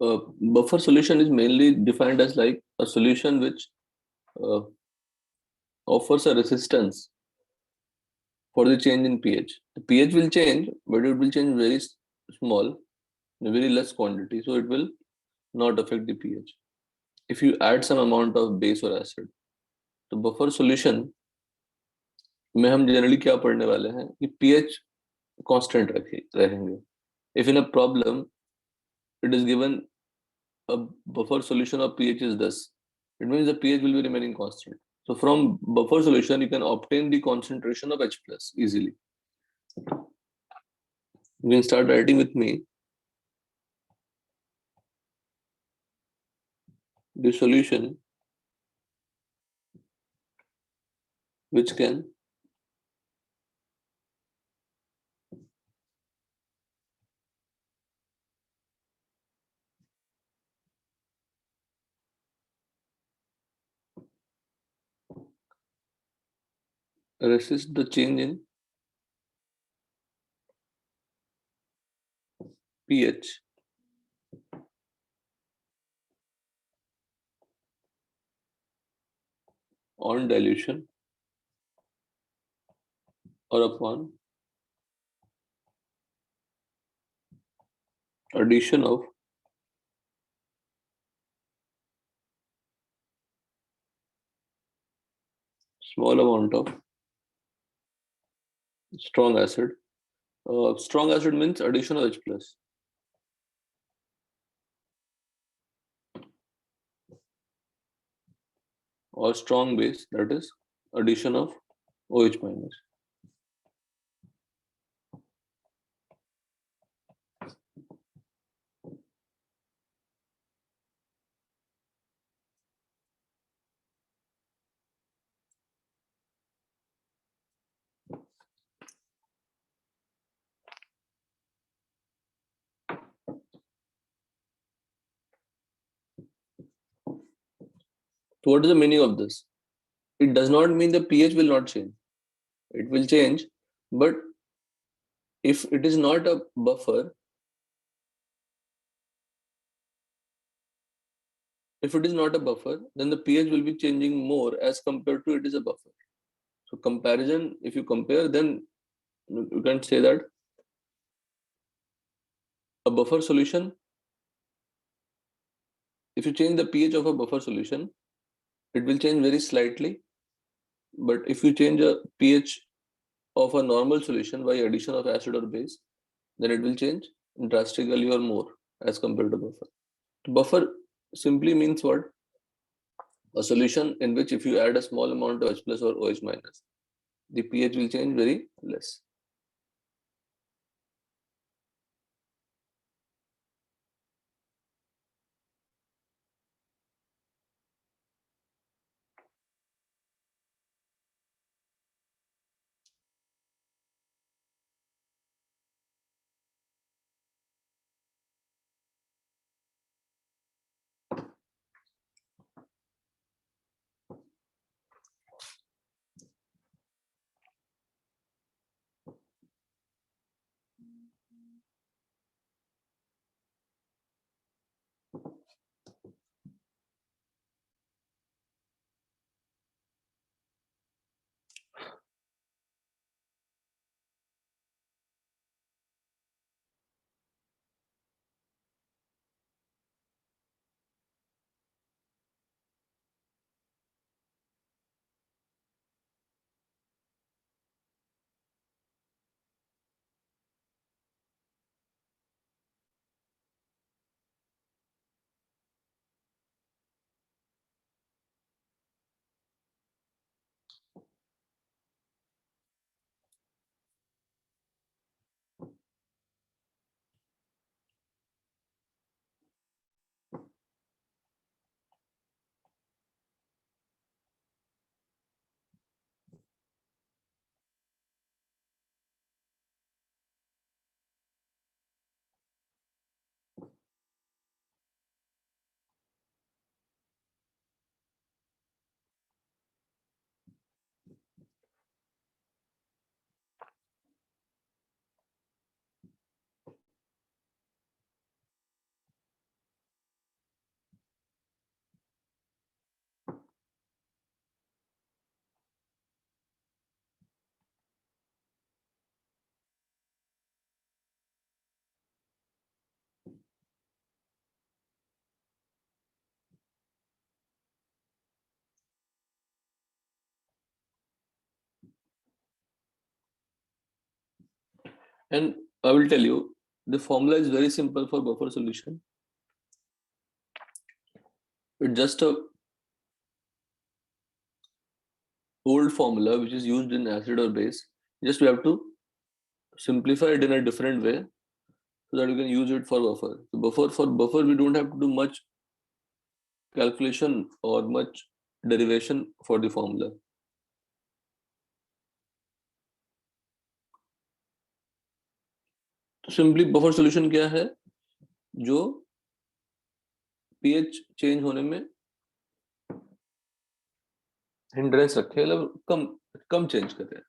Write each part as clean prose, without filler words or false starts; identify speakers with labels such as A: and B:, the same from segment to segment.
A: Buffer solution is mainly defined as like a solution which uh, offers a resistance for the change in pH. The pH will change, but it will change very small, in very less quantity, so it will not affect the pH. If you add some amount of base or acid, तो buffer solution में हम generally क्या पढ़ने वाले हैं कि pH constant रखे रहेंगे. If in a problem it is given a buffer solution of pH is this, it means the pH will be remaining constant. So from buffer solution you can obtain the concentration of H plus easily. You can start writing with me. The solution which can resist the change in pH on dilution or upon addition of small amount of strong acid. Strong acid means addition of H plus. Or strong base, that is addition of OH minus. So what is the meaning of this? It does not mean the pH will not change. It will change, but if it is not a buffer, then the pH will be changing more as compared to it is a buffer. So comparison, if you compare, then you can say that a buffer solution, if you change the pH of a buffer solution, it will change very slightly. But if you change a pH of a normal solution by addition of acid or base, then it will change drastically or more as compared to buffer. Buffer simply means what? A solution in which if you add a small amount of H plus or OH minus, the pH will change very less. And I will tell you, the formula is very simple for buffer solution. It's just a old formula which is used in acid or base. Just we have to simplify it in a different way so that you can use it for buffer. So for buffer we don't have to do much calculation or much derivation for the formula. तो simply buffer solution क्या है, जो pH change होने में hindrance रखे, मतलब कम कम change करे.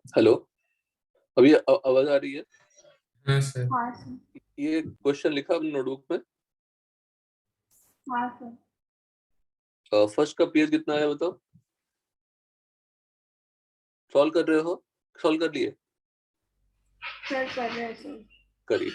A: Hello, अभी आवाज आ रही है?
B: हाँ सर।
C: हाँ सर।
A: ये क्वेश्चन लिखा अपने नोटबुक में?
C: हाँ सर।
A: फर्स्ट का पीएच कितना आया बताओ? सॉल्व कर रहे हो? सॉल्व कर लिए?
C: सर कर रहे हैं सर।
A: करिए।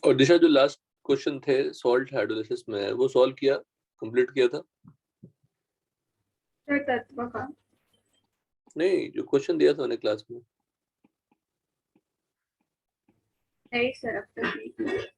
A: और दिशा जो लास्ट क्वेश्चन थे सॉल्ट हाइड्रोलिसिस में वो सॉल्व किया, कंप्लीट किया था?
C: सर तत्व का
A: नहीं, जो क्वेश्चन दिया था मैंने क्लास में।
C: नहीं सर, अब तक नहीं किया।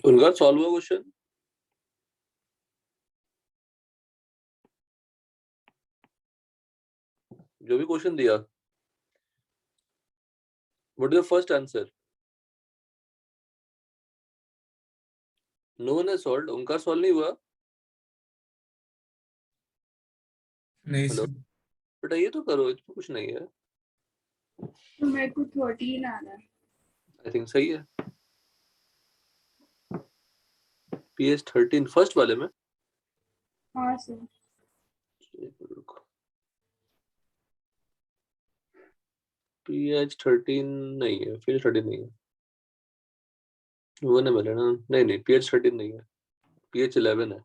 A: उनका सॉल्व हुआ क्वेश्चन? जो भी क्वेश्चन दिया, what is the first answer? No one has solved. उनका सॉल्व नहीं हुआ?
B: नहीं
A: हेलो
B: सर।
A: बेटा, ये तो करो, इसमें कुछ नहीं है।
C: तो मेरे को 13 आ रहा है।
A: आई थिंक सही है। पीएच 13 फर्स्ट वाले में।
C: हाँ सर।
A: पीएच 13 नहीं है, फिर 13 नहीं है। वो नहीं मिले ना। नहीं नहीं, पीएच 13 नहीं है, पीएच 11 है।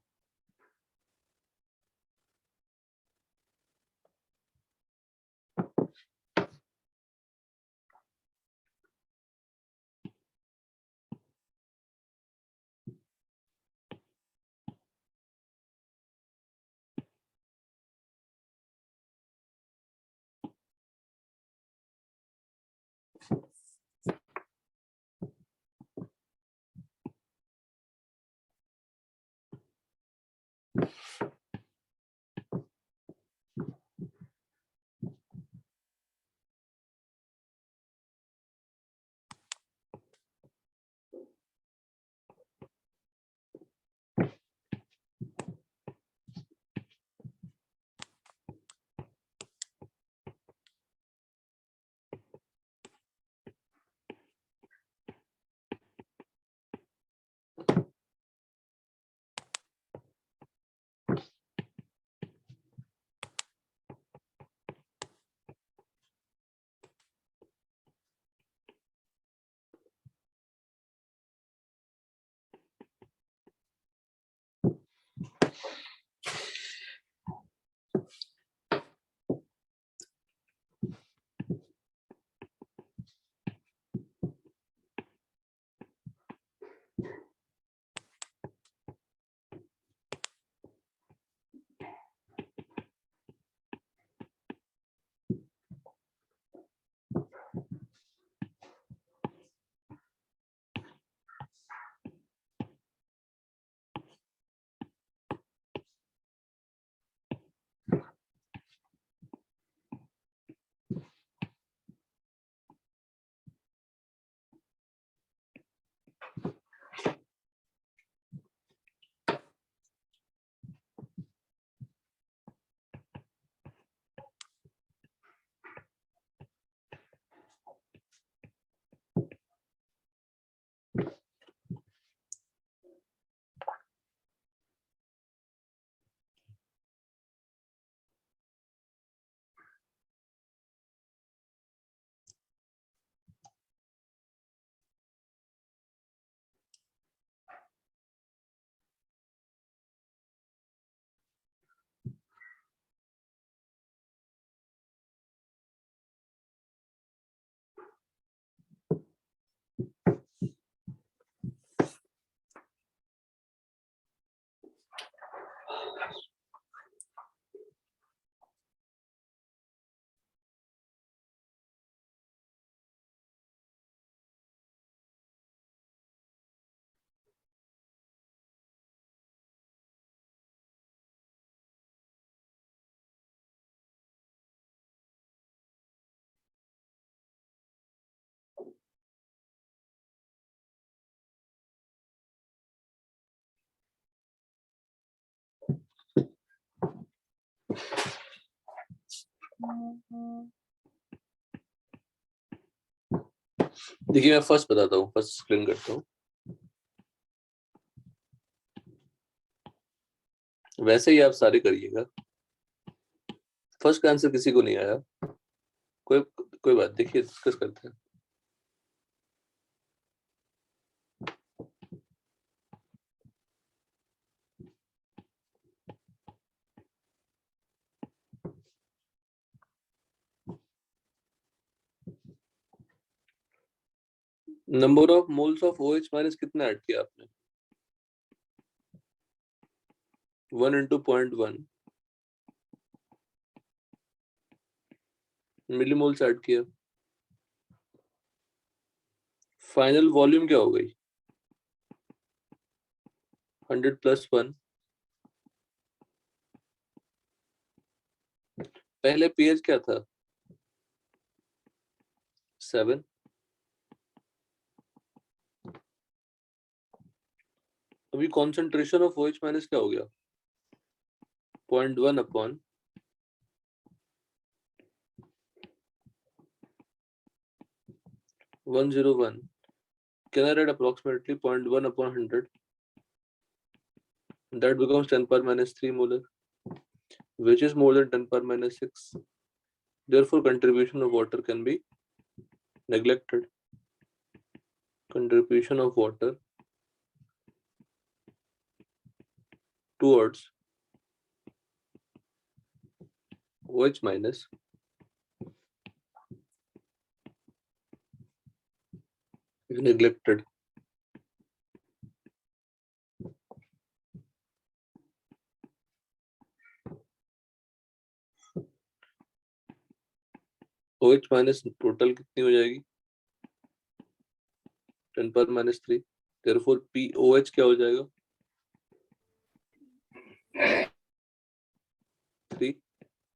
A: देखिए मैं फर्स्ट बताता हूँ, फर्स्ट एक्सप्लेन करता हूँ। वैसे ही आप सारे करिएगा। फर्स्ट का आंसर किसी को नहीं आया, कोई बात, देखिए डिस्कस करते हैं। Number of moles of OH minus कितना ऐड किया आपने? 1 into 0.1 मिलीमोल्स ऐड किया। फाइनल वॉल्यूम क्या हो गई? 100 + 1। पहले पीएच क्या था? 7। अभी कॉन्सेंट्रेशन ऑफ OH माइनस क्या हो गया? 0.1 upon 101. Can I write approximately 0.1 upon 100? That becomes 10 power minus 3 molar, which is more than 10 power minus 6. Therefore, contribution of water can be neglected. Contribution of water towards OH minus is neglected. OH minus total कितनी हो जाएगी? 10 power minus 3. Therefore, POH क्या हो जाएगा? 3.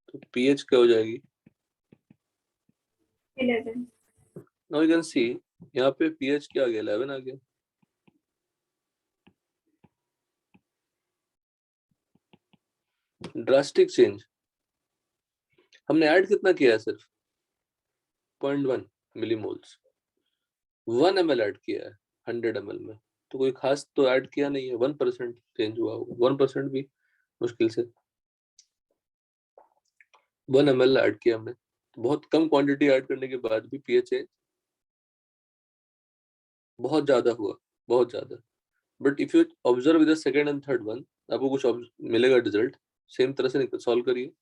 A: तो pH क्या हो जाएगी?
C: 11.
A: Now you can see यहाँ पे pH क्या आ गया? 11 आ गया। Drastic change. हमने ऐड कितना किया है? सिर्फ 0.1 मिलीमोल्स। 1 ml ऐड किया है 100 ml में, तो कोई खास तो ऐड किया नहीं है। 1% चेंज हुआ होगा, 1% भी मुश्किल से। 1 ml ऐड किया हमने, बहुत कम क्वांटिटी ऐड करने के बाद भी पीएच चेंज बहुत ज्यादा हुआ, बहुत ज्यादा। But if you observe with the second and third one, आपको कुछ मिलेगा रिजल्ट। सेम तरह से सॉल्व करिए।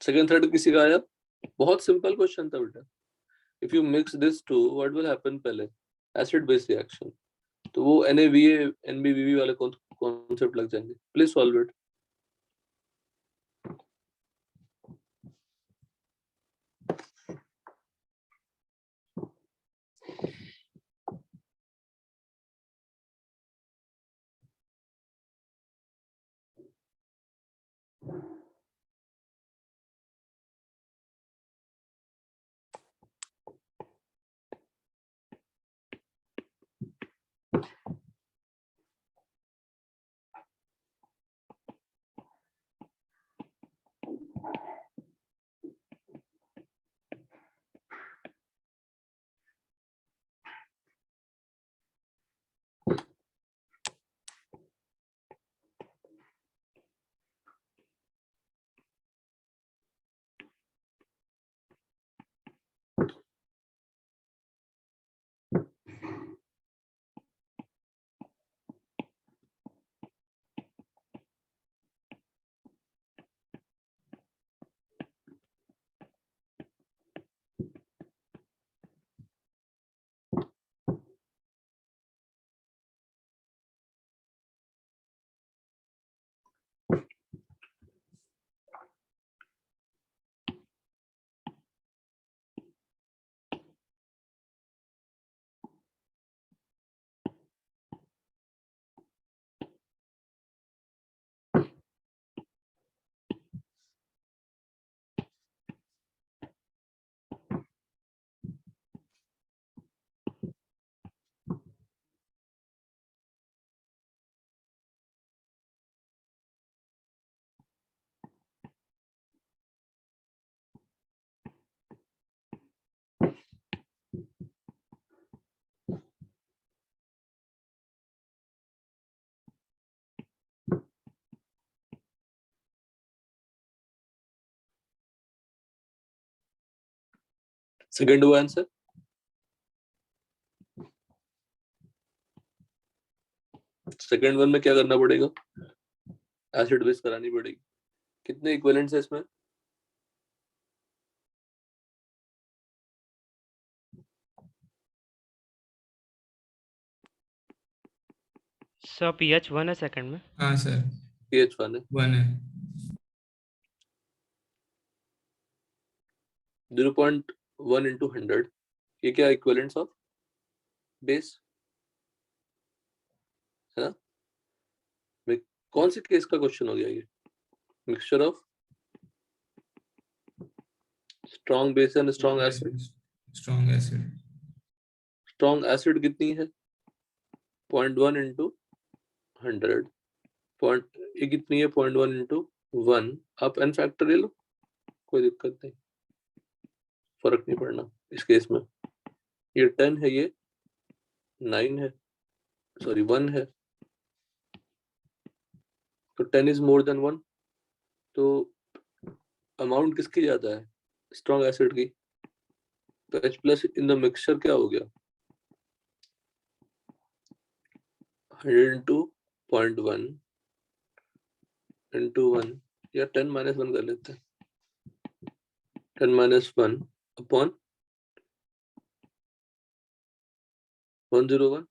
A: सेकंड थर्ड किसी का आया? बहुत सिंपल क्वेश्चन था बेटा। If you mix this two, what will happen? पहले एसिड बेस रिएक्शन, तो वो NaVa NbVb वाले कॉन्सेप्ट लग जाएंगे। Please solve it. सेकंड हुआ आंसर। सेकंड वन में क्या करना पड़ेगा, एसिड बेस करानी पड़ेगी। कितने इक्विवेलेंट्स है इसमें,
D: सर pH 1 है सेकंड में।
B: हाँ सर
A: pH 1 है,
B: 1 है।
A: 0.1 into 100, ये क्या इक्विवेलेंट्स ऑफ बेस है ना। कौन से केस का क्वेश्चन हो गया ये, mixture of strong base and strong acid.
B: Strong acid.
A: Strong acid कितनी है, 0.1 into 100, पॉइंट ये कितनी है 0.1 into 1, आप n फैक्टर ले लो, कोई दिक्कत नहीं, फर्क नहीं पड़ना इस केस में। ये 10 है, ये 9 है, सॉरी 1 है, तो 10 इज मोर देन 1, तो अमाउंट किसकी ज्यादा है, स्ट्रॉन्ग एसिड की। तो H plus in the mixture क्या हो गया, 100 into 0.1 into 1, या 10 minus 1 कर लेते हैं, 10 minus 1 upon 101,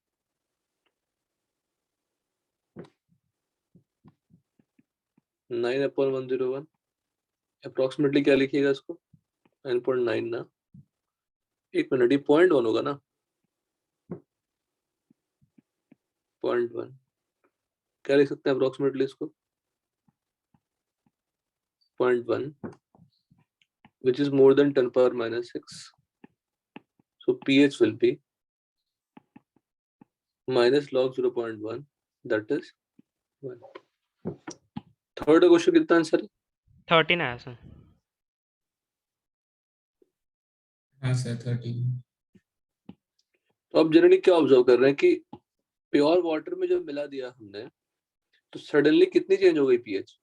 A: nine upon 101, approximately क्या लिखिएगा इसको, 9.9 ना, एक मिनट, ये 0.1 होगा ना, 0.1 क्या लिख सकते हैं अप्रोक्सीमेटली इसको, 0.1 which is more than 10 power minus 6, so pH will be minus log 0.1, that is 1. Third question कितना आंसर है,
D: 13 आया सर।
B: हाँ सर 13।
A: तो अब जनरली क्या ऑब्जर्व कर रहे हैं कि प्योर वाटर में जब मिला दिया हमने तो सडनली कितनी चेंज हो गई पीएच।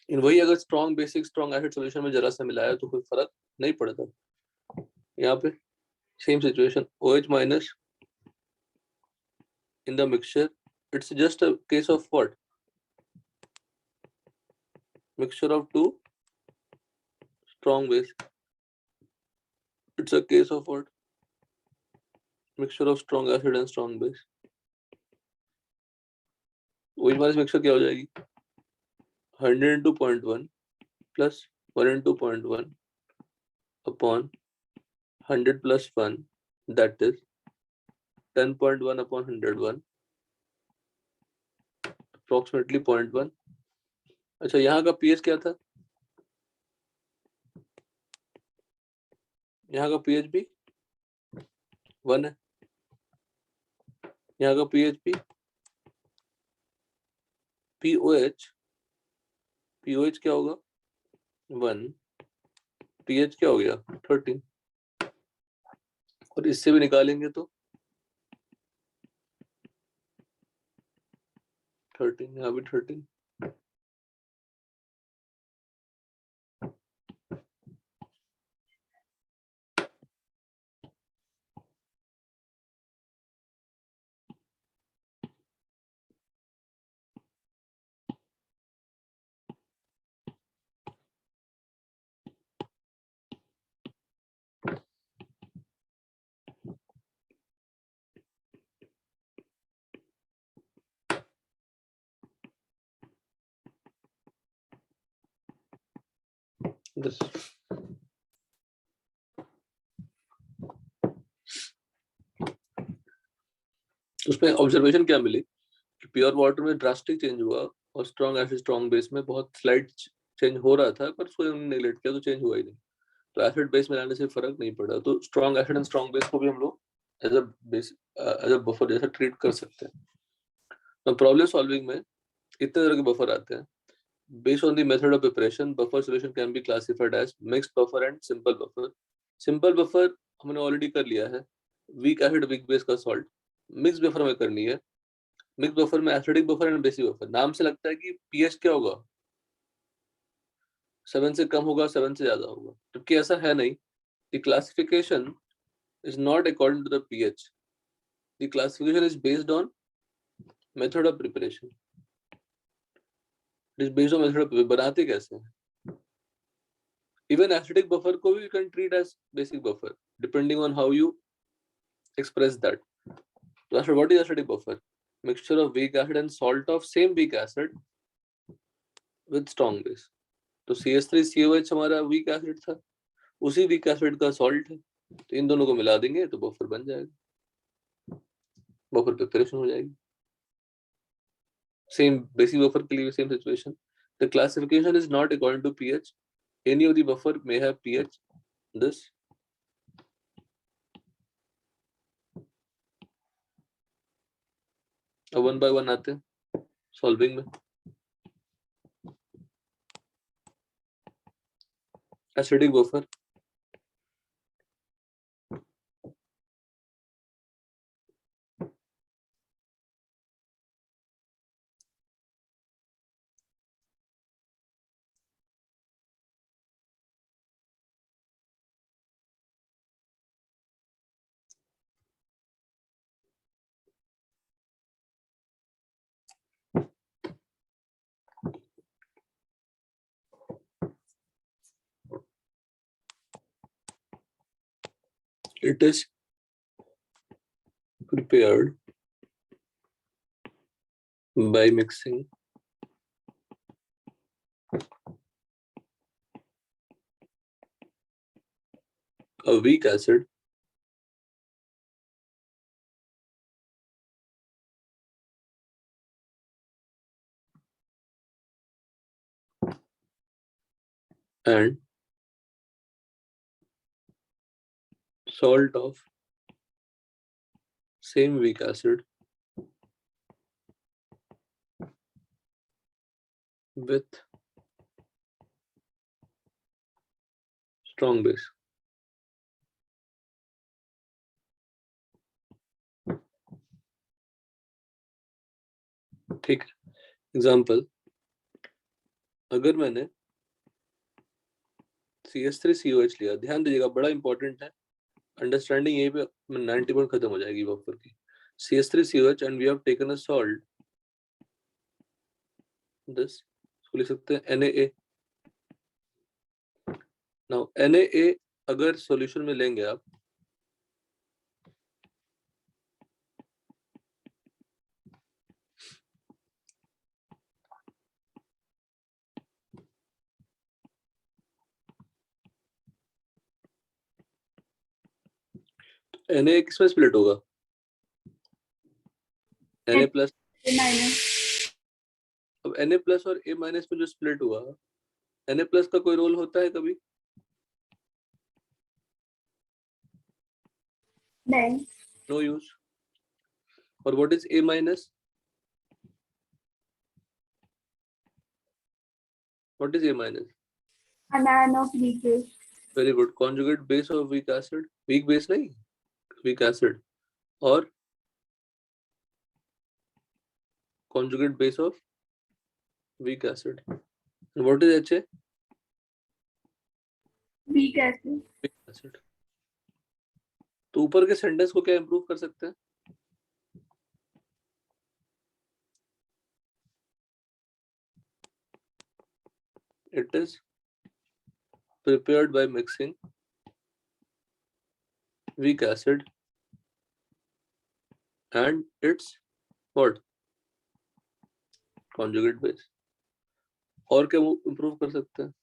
A: इन वही अगर strong basic strong acid solution में जरा सा मिलाया तो कोई फर्क नहीं पड़ता। यहाँ पे same situation, OH minus in the mixture, it's just a case of what, mixture of two strong base, it's a case of what, mixture of strong acid and strong base। OH minus mixture क्या हो जाएगी, 100 into 0.1 plus 1 into 0.1 upon 100 plus 1, that is 10.1 upon 101, approximately 0.1। अच्छा, यहाँ का pH क्या था, यहाँ का pH भी 1 है, यहाँ का pH भी POH क्या होगा 1, pH क्या हो गया 13, और इससे भी निकालेंगे तो 13, यहाँ भी 13। This उसमें ऑब्जर्वेशन क्या मिली कि प्योर वाटर में ड्रास्टिक चेंज हुआ और स्ट्रॉन्ग एसिड स्ट्रॉन्ग बेस में बहुत स्लाइट चेंज हो रहा था, पर उसको हमने नेगलेक्ट किया तो चेंज हुआ ही नहीं। तो एसिड बेस में लाने से फर्क नहीं पड़ा, तो strong acid and strong base को भी हम लोग as a base as a buffer जैसा ट्रीट कर सकते हैं। तो प्रॉब्लम सॉल्विंग में इतने तरह के बफर आते हैं। Based on the method of preparation, buffer solution can be classified as mixed buffer and simple buffer. Simple buffer हमने ऑलरेडी कर लिया है, weak acid weak base का सॉल्ट। मिक्स बफर में करनी है, मिक्स बफर में acidic buffer and basic buffer. नाम से लगता है कि पीएच क्या होगा, 7 से कम होगा, 7 से ज्यादा होगा, जबकि ऐसा है नहीं. The classification is not according to the pH. The classification is based on method of preparation. It is based on method of बनाते कैसे हैं. Even acidic buffer को भी you can treat as basic buffer depending on how you express that. So what is acidic buffer? Mixture of weak acid and salt of same weak acid with strong base. तो CH3COH हमारा weak acid था, उसी weak acid का salt है, तो इन दोनों को मिला देंगे तो बफर बन जाएगा, बफर प्रिपरेशन हो जाएगी. Same basic buffer के लिए same situation. The classification is not according to pH. Any of the buffer may have pH this. अब 1 by 1 आते हैं सॉल्विंग में. Acidic buffer, it is prepared by mixing a weak acid and salt of same weak acid with strong base. ठीक है. Example, अगर मैंने CH3COH लिया, ध्यान दीजिएगा बड़ा इंपॉर्टेंट है, अंडरस्टैंडिंग यहीं पे 90% खत्म हो जाएगी बफर की. CH3COH and we have taken a salt, this इसको लिख सकते हैं NaA. Now NaA अगर सॉल्यूशन में लेंगे आप, Na किसमें स्प्लिट होगा? Na plus.
C: माइनस.
A: अब Na प्लस और A माइनस में जो स्प्लिट हुआ, Na प्लस का कोई रोल होता है कभी?
C: नहीं.
A: No use. और what is A minus? What is A minus?
C: anion of weak base.
A: Very good. Conjugate base of weak acid. Weak base नहीं, वीक एसिड. और conjugate base of weak acid. And what is HA?
C: weak acid.
A: Weak acid. तो ऊपर के sentence को क्या improve कर सकते हैं? It is prepared by mixing weak acid and its what? Conjugate base. और क्या इंप्रूव कर सकते हैं?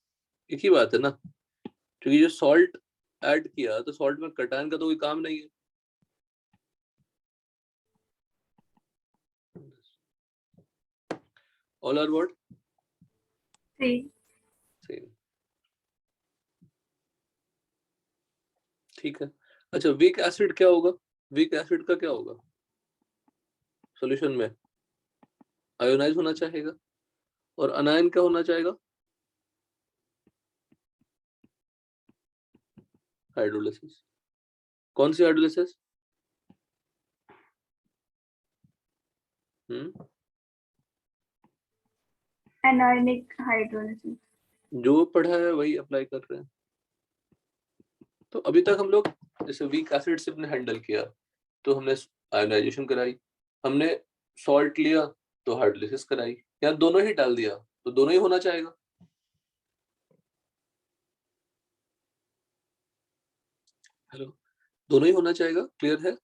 A: एक ही बात है ना, क्योंकि जो सॉल्ट ऐड किया तो सॉल्ट में कटायन का तो कोई काम नहीं है. All are what?
C: Same.
A: Same. ठीक है. अच्छा, वीक एसिड क्या होगा? वीक एसिड का क्या होगा सॉल्यूशन में? आयोनाइज होना चाहेगा. और अनायन क्या होना चाहेगा? हाइड्रोलिसिस. कौन सी हाइड्रोलिसिस?
C: Anionic hydrolysis.
A: जो पढ़ा है वही अप्लाई कर रहे हैं। तो अभी तक हम लोग जैसे वीक एसिड से हमने हैंडल किया, तो हमने आयोनाइजेशन कराई, हमने सॉल्ट लिया तो हाइड्रोलिसिस कराई, या दोनों ही डाल दिया तो दोनों ही होना चाहेगा। हेलो, दोनों ही होना चाहेगा, क्लियर है?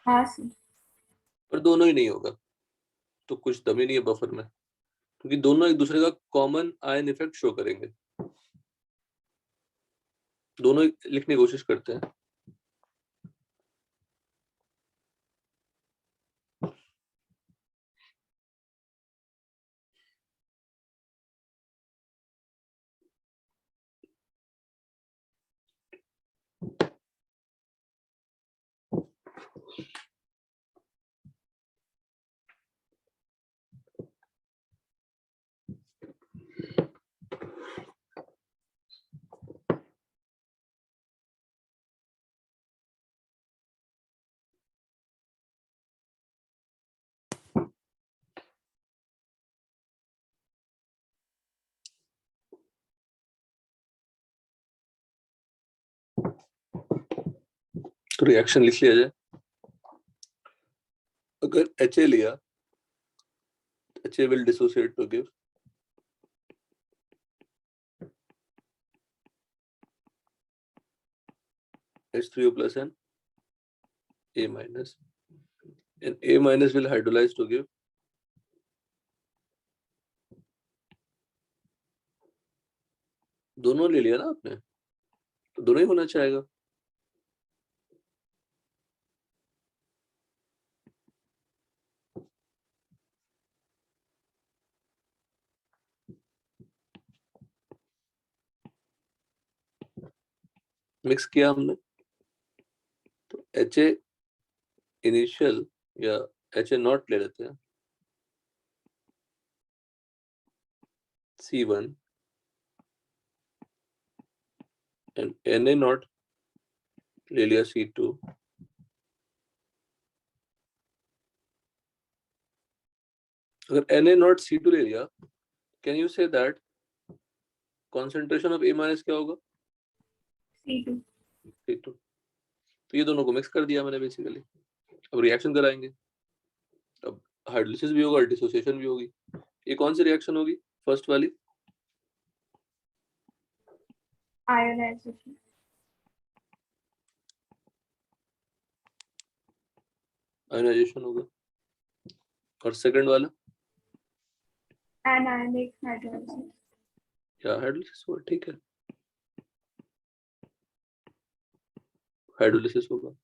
C: हाँ सर।
A: पर दोनों ही नहीं होगा तो कुछ दम ही नहीं है बफर में, क्योंकि दोनों एक दूसरे का कॉमन आयन इफेक्ट शो करेंगे। दोनों लिखने की कोशिश करते हैं। तो रिएक्शन लिख लिया जाए। अगर HA लिया, HA will dissociate to give H3O plus and A minus, and A minus will hydrolyze to give दोनों ले लिया ना आपने, तो दोनों ही होना चाहेगा। मिक्स किया हमने तो HA इनिशियल या HA नॉट ले लेते हैं, C1 एंड Na नॉट ले लिया C2, अगर Na नॉट C2 ले लिया, can you say that concentration of A minus क्या होगा?
C: C2।
A: C2। तो ये दोनों को मिक्स कर दिया मैंने बेसिकली। अब रिएक्शन कराएंगे, अब हाइड्रोलिसिस भी होगा और डिसोसिएशन भी होगी। ये कौन सी रिएक्शन होगी? फर्स्ट वाली
C: आयोनाइजेशन।
A: आयोनाइजेशन होगा, और सेकंड वाला
C: एनायनिक हाइड्रोलाइसिस।
A: या हाइड्रोलिसिस होगा। ठीक है, हाइड्रोलिसिस होगा।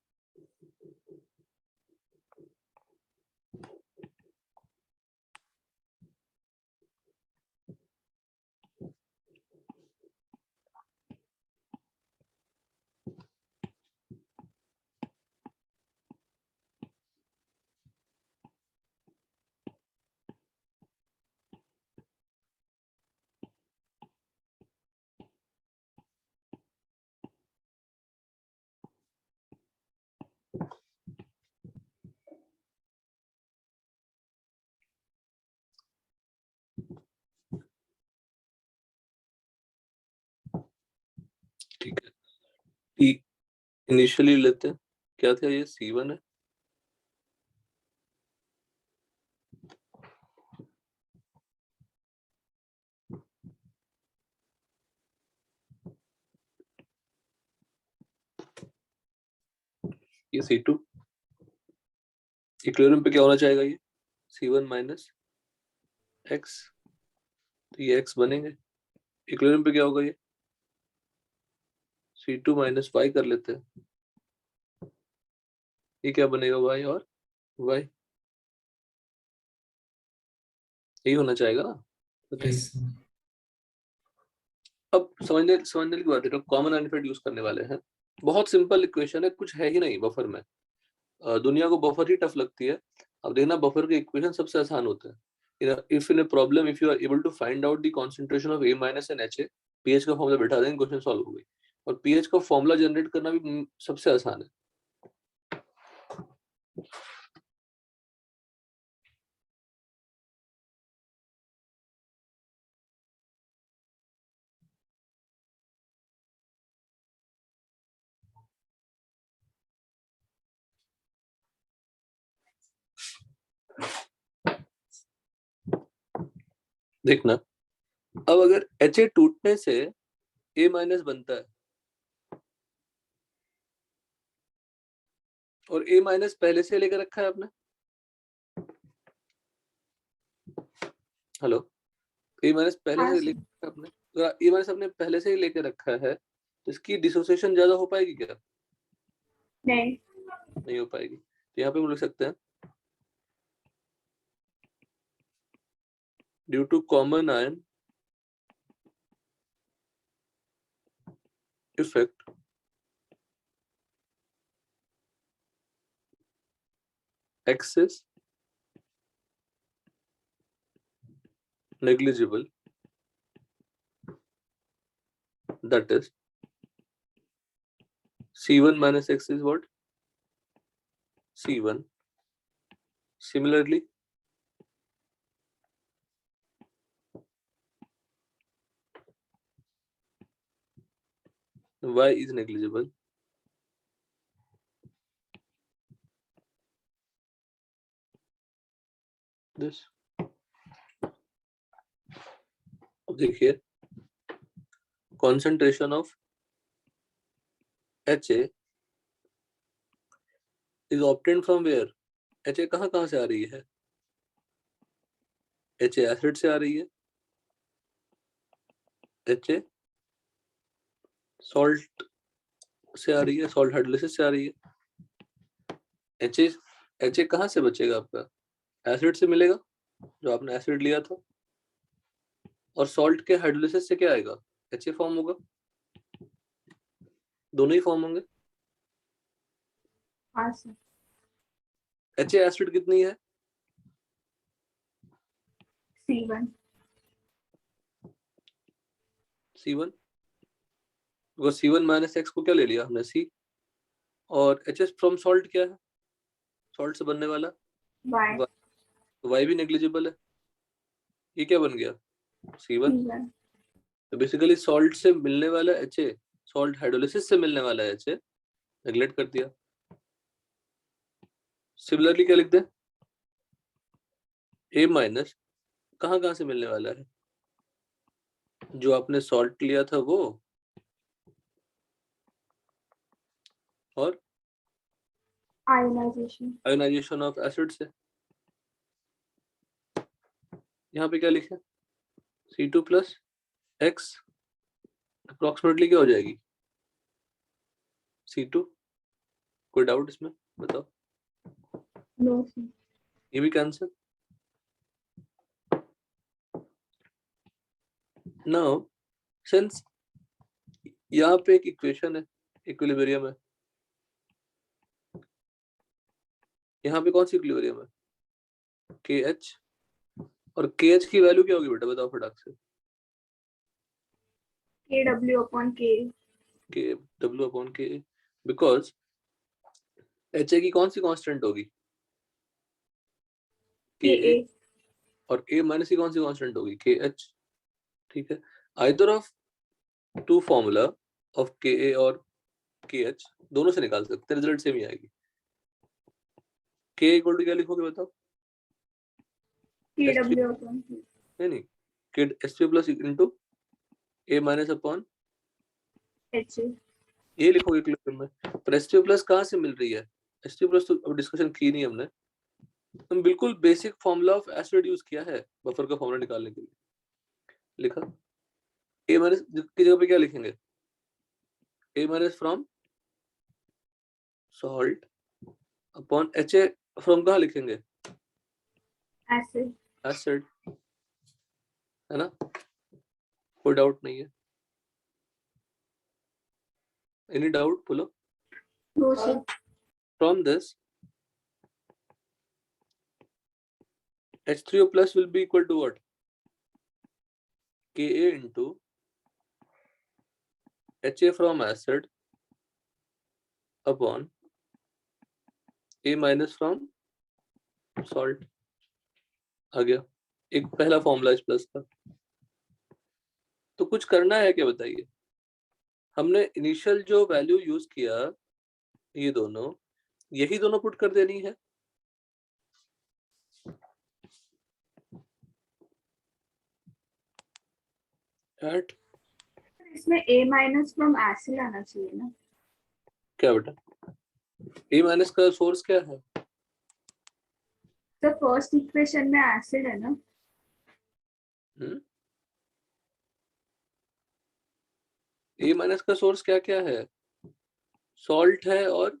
A: ठीक है, टी इनिशियली लेते हैं, क्या था ये? C1 है, ये C2। इक्विलिब्रियम पे क्या होना चाहेगा? ये C1 माइनस X, तो ये X बनेंगे। इक्विलिब्रियम पे क्या होगा? ये C2 माइनस Y कर लेते हैं, ये क्या बनेगा? Y और Y, यही होना चाहेगा ना? बताइए।
B: Yes, sir.
A: अब समझने की बात है, तो कॉमन एनफेड यूज करने वाले हैं। बहुत सिंपल इक्वेशन है, कुछ है ही नहीं बफर में। दुनिया को बफर ही टफ लगती है। अब देखना, बफर के इक्वेशन सबसे आसान होते हैं। If in a problem if you are able to find out the concentration of A minus and HA, pH का फॉर्मूला बिठा देंगे, क्वेश्चन सॉल्व हो गई। और पीएच का फॉर्मूला जनरेट करना भी सबसे आसान है। देखना, अब अगर HA टूटने से A- बनता है और A- पहले से लेकर रखा है आपने, हेलो, A- पहले
C: हाँ
A: से
C: सर।
A: लेकर आपने, अगर A- आपने पहले से ही लेकर रखा है तो इसकी डिसोसिएशन ज्यादा हो पाएगी क्या?
C: नहीं।
A: नहीं हो पाएगी। तो यहाँ पे हम लिख सकते हैं due to common ion effect X is negligible, that is C1 minus X is what? C1. Similarly, Y is negligible. This. अब देखिए, concentration of HA is obtained from where? HA कहाँ से आ रही है? HA एसिड से आ रही है, HA salt से आ रही है, सॉल्ट हाइड्रोलिसिस से आ रही है। HA कहाँ से बचेगा आपका? एसिड से मिलेगा, जो आपने एसिड लिया था, और सॉल्ट के हाइड्रोलिसिस से क्या आएगा? HA फॉर्म होगा, दोनों ही फॉर्म होंगे।
C: हाँ सर।
A: HA एसिड कितनी है?
C: C1।
A: C1, because C1 minus X को क्या ले लिया हमने? C, और HS फ्रॉम सॉल्ट क्या है? सॉल्ट से बनने वाला
C: Y।
A: तो Y भी नेग्लिजिबल है, ये क्या बन गया? C1।
C: C1।
A: तो बेसिकली सॉल्ट से मिलने वाला HA, सॉल्ट हाइड्रोलिसिस से मिलने वाला HA नेग्लेक्ट कर दिया। सिमिलरली क्या लिख दे? A- कहाँ से मिलने वाला है? जो आपने सॉल्ट लिया था वो, और
C: आयोनाइजेशन।
A: आयोनाइजेशन ऑफ एसिड से। यहाँ पे क्या लिखे? C2 प्लस X अप्रोक्सीमेटली क्या हो जाएगी? C2। कोई डाउट इसमें? बताओ।
C: No sir.
A: ये भी कैंसिल। नाउ सिंस यहाँ पे एक इक्वेशन है इक्विलिब्रियम है, यहाँ पे कौन सी इक्विलिब्रियम है? KH, और KH की वैल्यू क्या होगी बेटा, बताओ फटाक से।
C: KW/K।
A: KW/K, बिकॉज HA की कौन सी कांस्टेंट होगी? KA,
C: KA।
A: और A- की कौन सी कांस्टेंट होगी? KH। ठीक है, either of two formula of KA और KH दोनों से निकाल सकते हैं, रिजल्ट सेम ही आएगी। K इक्वल टू क्या लिखोगे बताओ?
C: KW/K।
A: नहीं, kid Sp plus into A- upon
C: HA।
A: ये लिखोगे इक्वेशन में। पर Sp प्लस कहाँ से मिल रही है? Sp प्लस तो अब डिस्कशन की नहीं हमने, हम बिल्कुल basic formula of acid use किया है बफर का फॉर्मूला निकालने के लिए। लिखा A- की जगह पे क्या लिखेंगे? A- from salt upon HA from कहाँ लिखेंगे?
C: एसिड।
A: एसिड, है ना? कोई डाउट नहीं है? एनी डाउट बोलो।
C: No sir.
A: From this H3O plus will be equal to what? Ka into HA from acid upon A minus from salt। आ गया एक पहला फॉर्मूला इस प्लस का। तो कुछ करना है क्या बताइए? हमने इनिशियल जो वैल्यू यूज किया, ये दोनों, यही दोनों पुट कर देनी है। एट
C: इसमें A माइनस फ्रॉम एसिड आना चाहिए ना।
A: क्या बेटा, ए माइनस का सोर्स क्या है?
C: तो फर्स्ट इक्वेशन में एसिड है ना।
A: ए माइनस का सोर्स क्या क्या है? सॉल्ट है और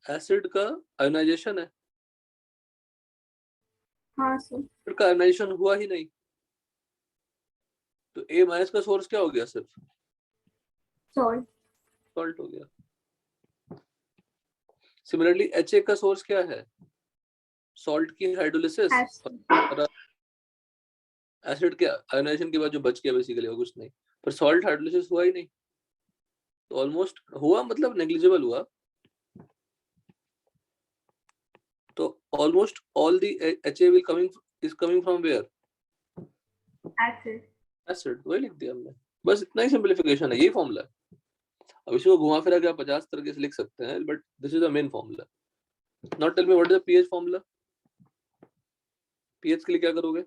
A: एसिड का आयोनाइजेशन है।
C: हाँ सर।
A: एसिड का आयोनाइजेशन हुआ ही नहीं, तो ए माइनस का सोर्स क्या हो गया? सिर्फ
C: सॉल्ट।
A: सॉल्ट हो गया। सिमिलरली एच का सोर्स क्या है? सॉल्ट की हाइड्रोलिसिस और एसिड के आयोनाइजेशन के बाद जो बच गया बेसिकली वो कुछ नहीं, पर सॉल्ट हाइड्रोलिसिस हुआ ही नहीं, तो ऑलमोस्ट हुआ मतलब नेग्लिजिबल हुआ। तो almost all the HA will coming from where?
C: Acid.
A: Acid. वही लिख दिया हमने, बस इतना ही सिंपलीफिकेशन है, यही फॉर्मूला है। अब इसको घुमा फिरा के आप 50 तरीके से लिख सकते हैं, but this is the main formula. Now tell me what is the pH formula? PH के लिए क्या करोगे?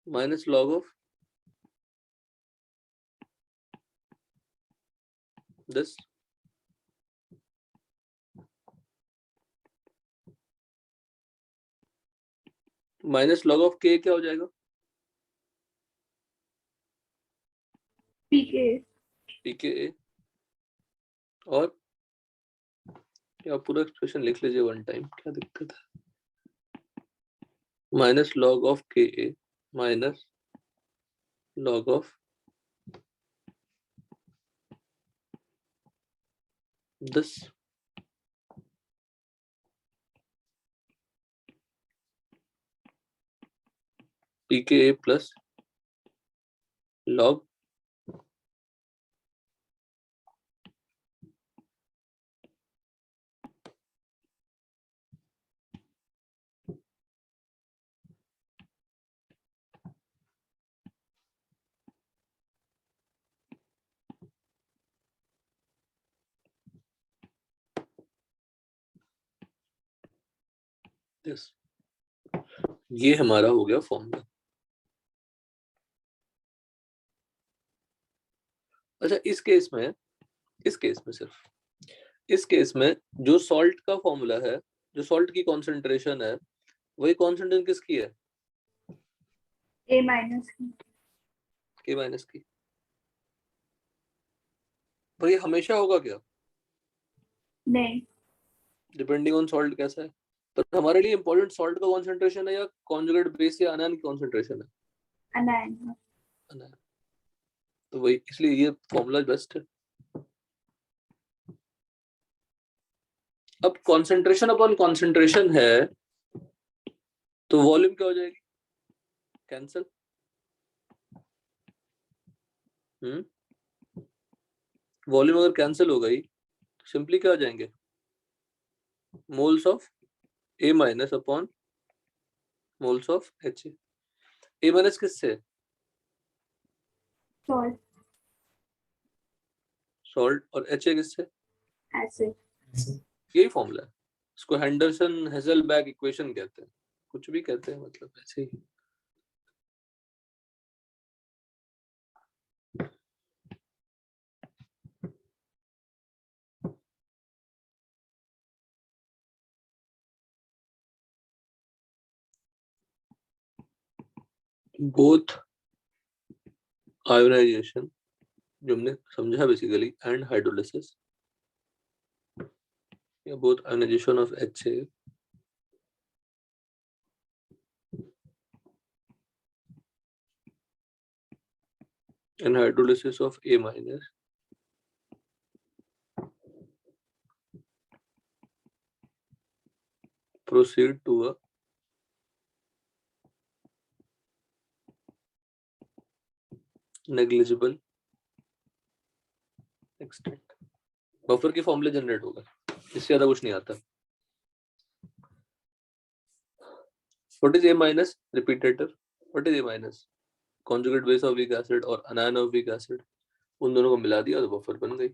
A: Minus log of this minus log of के क्या हो जाएगा?
C: पीके।
A: pKa। और क्या पूरा एक्सप्रेशन लिख लीजिए वन टाइम, क्या दिक्कत है? Minus log of Ka minus log of this pKa plus log this. ये हमारा हो गया फॉर्मूला। अच्छा, इस केस में सिर्फ इस केस में जो सॉल्ट का फॉर्मूला है, जो सॉल्ट की कॉन्सेंट्रेशन है, वही कॉन्सेंट्रेशन किसकी है?
C: ए माइनस की।
A: के माइनस की। पर ये हमेशा होगा क्या?
C: नहीं।
A: डिपेंडिंग ऑन सॉल्ट कैसा है। पर हमारे लिए इंपॉर्टेंट सॉल्ट का कॉन्सेंट्रेशन है या कॉन्जुगेट बेस या अनायन की कॉन्सेंट्रेशन है?
C: अनायन।
A: अनायन। तो वही, इसलिए ये फॉर्मूला बेस्ट है। अब कॉन्सेंट्रेशन अपॉन कॉन्सेंट्रेशन है, तो वॉल्यूम क्या हो जाएगी? कैंसिल। वॉल्यूम अगर कैंसिल हो गई, सिंपली क्या आ जाएंगे? Moles of A minus upon moles of H. A minus किससे?
C: सॉल्ट।
A: सॉल्ट। और एच किससे?
C: एसिड।
A: यही फॉर्मूला है। इसको हेंडरसन हेजलबैक इक्वेशन कहते हैं, कुछ भी कहते हैं, मतलब ऐसे ही। बोथ आयोनाइजेशन जो हमने समझा बेसिकली एंड हाइड्रोलिसिस, या both ionization of HA and hydrolysis of A minus proceed to a negligible extent। Buffer के फॉर्मूले जनरेट होगा, इससे ज्यादा कुछ नहीं आता। What is A minus? Repeated। What is A minus? Conjugate base of weak acid और anion of weak acid, उन दोनों को मिला दिया तो बफर बन गई।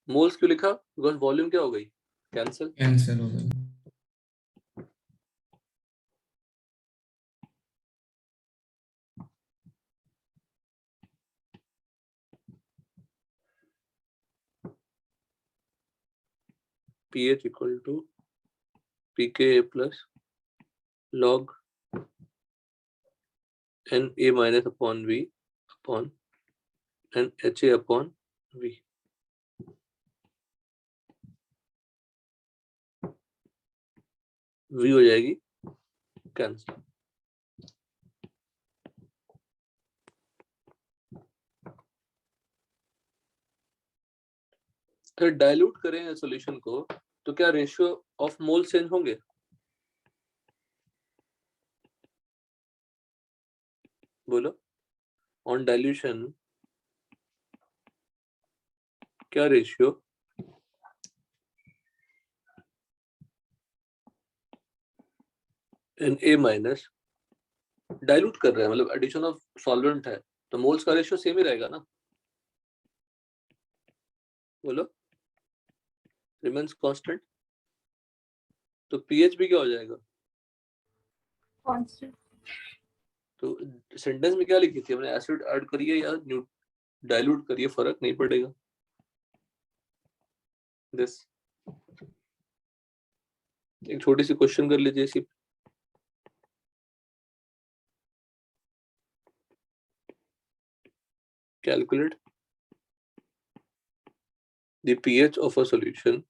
A: मोल्स क्यों लिखा? बिकॉज वॉल्यूम क्या हो गई? कैंसिल।
B: कैंसिल हो गई।
A: pH equal to pKa plus log Na minus upon V upon and Ha upon V. V हो जाएगी कैंसिल। अगर डाइल्यूट करें सॉल्यूशन को तो क्या रेशियो ऑफ मोल चेंज होंगे? बोलो, ऑन डाइल्यूशन क्या रेशियो Na माइनस डाइल्यूट कर रहे हैं, मतलब एडिशन ऑफ सॉल्वेंट है, तो मोल्स का रेशियो सेम ही रहेगा ना? बोलो, रिमेन्स कांस्टेंट, तो पीएच भी क्या हो जाएगा?
C: कांस्टेंट।
A: तो सेंटेंस में क्या लिखी थी हमने? एसिड ऐड करिए या डाइल्यूट करिए, फर्क नहीं पड़ेगा। दिस एक छोटी सी क्वेश्चन कर लीजिए इसी। Calculate the pH of a solution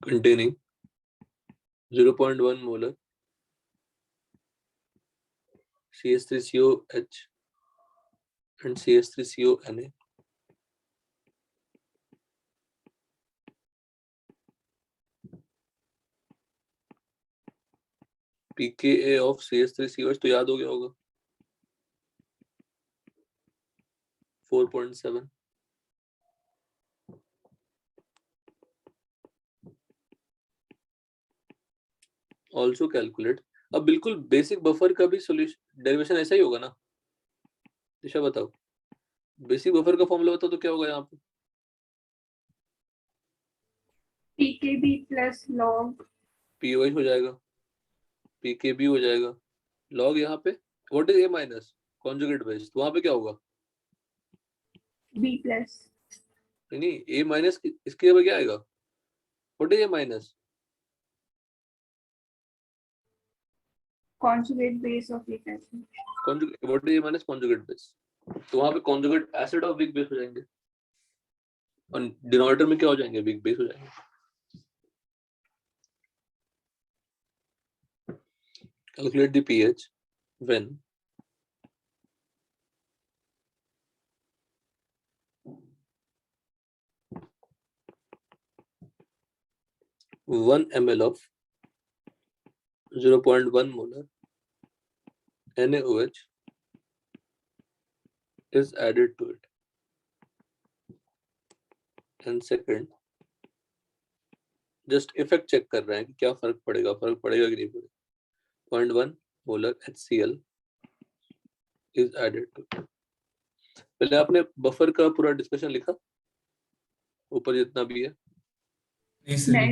A: containing 0.1 molar CH3COH and CH3CONa pKa of CH3COH तो याद हो गया होगा 4.7। ऑल्सो कैलकुलेट, अब बिल्कुल बेसिक बफर का भी सॉल्यूशन डेरिवेशन ऐसा ही होगा ना? दिशा बताओ, बेसिक बफर का फॉर्मूला बताओ तो क्या होगा यहाँ पे?
C: pKb प्लस लॉग
A: POH हो जाएगा, PKB हो जाएगा, लॉग यहाँ पे what is A minus conjugate base, तो वहां पे क्या होगा?
C: B प्लस
A: नहीं, A माइनस इसके अब क्या आएगा? What is A minus?
C: conjugate base of weak acid।
A: Conjugate, what is A minus conjugate base, तो वहां पे conjugate acid of weak base हो जाएंगे और डिनोमिनेटर में क्या हो जाएंगे? वीक बेस हो जाएंगे। Calculate the pH when one ml of 0.1 molar NaOH is added to it, and second just effect check कर रहे हैं कि क्या फर्क पड़ेगा कि नहीं पड़ेगा। 0.1 molar HCl is added to it। पहले आपने बफर का पूरा डिस्कशन लिखा ऊपर जितना भी है?
B: नहीं सर,
C: नहीं